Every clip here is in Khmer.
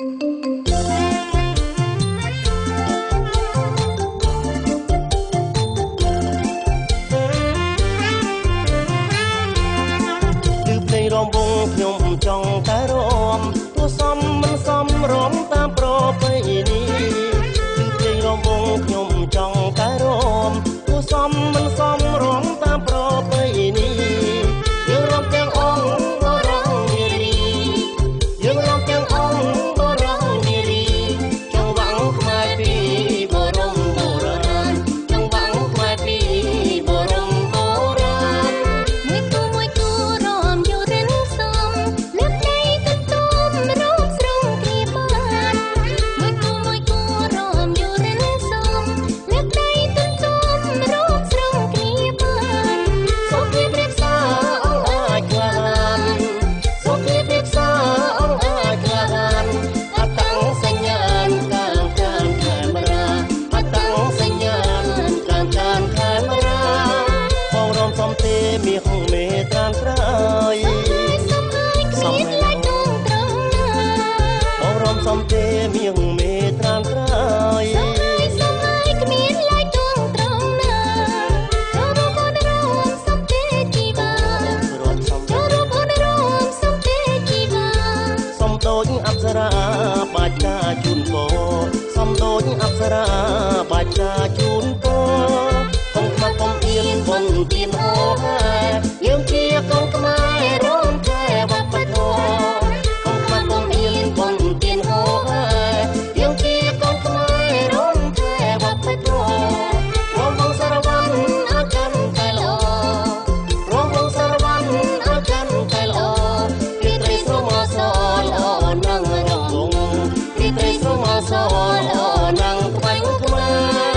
រំវងខ្ញុំចង់តែរំទោះសំមិនសំរំតាមប្រពៃនេះគឺភ្លេងរំវងខ្ញុំចង់តែរំទោះសំមិនសំរំតាមប្រពៃនេះយើងរំទាំងអង្គបរងនារីយើងរំទាំងអង្គបរងនារីចង់វ៉ាំងខ្មែរពីបរមបុរាណចង់វ៉ាំងខ្មែរពីបរមបុរាណមួយគូរំយូររិនសំលើកដៃកន្ទុំរំស្រងគ្នាបានមួយគូរំយូររិនសំលើកដៃកន្ទុំរំស្រងគ្នាបានសូមព្រៀបសារអង្គអាចក្លាហានសូមព្រៀបសារអង្គអាចក្លាហានអតੰសញ្ញាណកានកានខេមរាអតੰសញ្ញាណកានកានខេមរាបងរំសំទេមាសមេត្រានត្រើយសំហើយគ្មានឡាយដងត្រង់ណាបងរំសំទេមាសមេត្រានត្រើយសំហើយគ្មានឡាយដងត្រង់ណាចូលរួមអូនរំសំទេជីវាចូលរួមអូនរំសំទេជីវាសំដូចអប្សរាបាច់ការជូនពរសំដូចអប្សរាបាច់ការជូនពរកុំខ្មាស់កុំអៀនបុណ្យទានអូហែយើងជាកូនខ្មែររំថែវប្បធម៌កុំខ្មាស់កុំអៀនបុណ្យទានអូហែយើងជាកូនខ្មែររំថែវប្បធម៌រំវងសារវ័នអរកាន់តែល្អរំវងសារវ័នអរកាន់តែល្អពីត្រីស្រមអសល្អណាស់រំវងពីត្រីស្រមអសល្អណាស់ក្បាញ់ខ្មែរ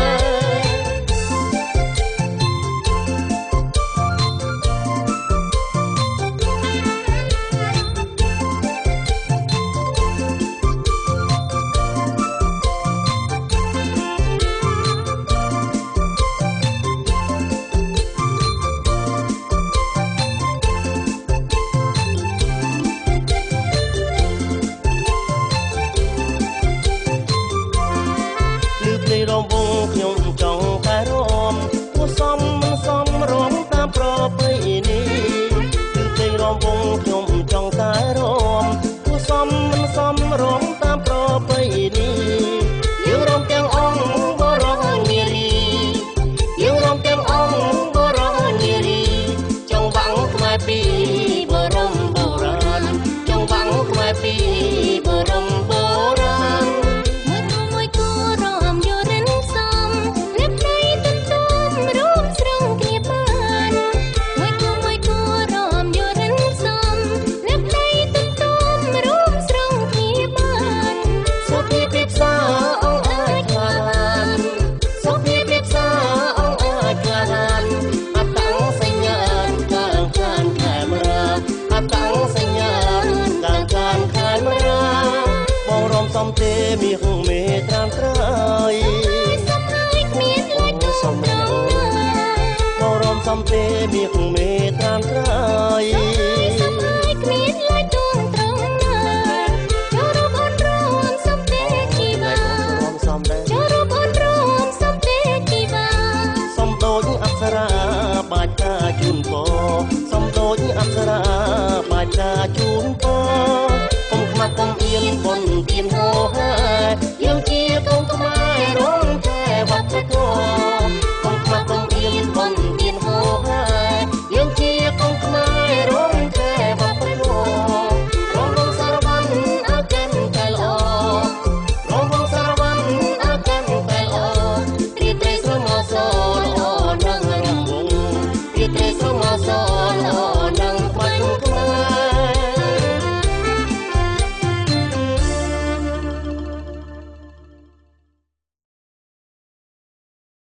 រំវងខ្ញុំចង់តែរំទោះសំមិនសំរំតាមប្រពៃនេះគឺភ្លេងរំវងខ្ញុំចង់តែរំទោះសំមិនសំរំតាមប្រពៃនេះយើងរំទាំងអង្គបរងនារីយើងរំទាំងអង្គបរងនារីចង់វ៉ាំងខ្មែរពីបរមបុរាណចង់វ៉ាំងខ្មែរពីបរមបុរាណមួយគូរំយូររិនសំលើកដៃកន្ទុំរំស្រងគ្នាបានមួយគូរំយូររិនសំលើកដៃកន្ទុំរំស្រងគ្នាបានសូមព្រៀបសារអង្គអាចក្លាហានសូមព្រៀបសារអង្គអាចក្លាហានអតੰសញ្ញាណកានកានខេមរាអតੰសញ្ញាណកានកានខេមរាបងរំសំទេមាសមេត្រានត្រើយសំហើយគ្មានឡាយដងត្រង់ណាបងរំសំទេមាសមេត្រានត្រើយ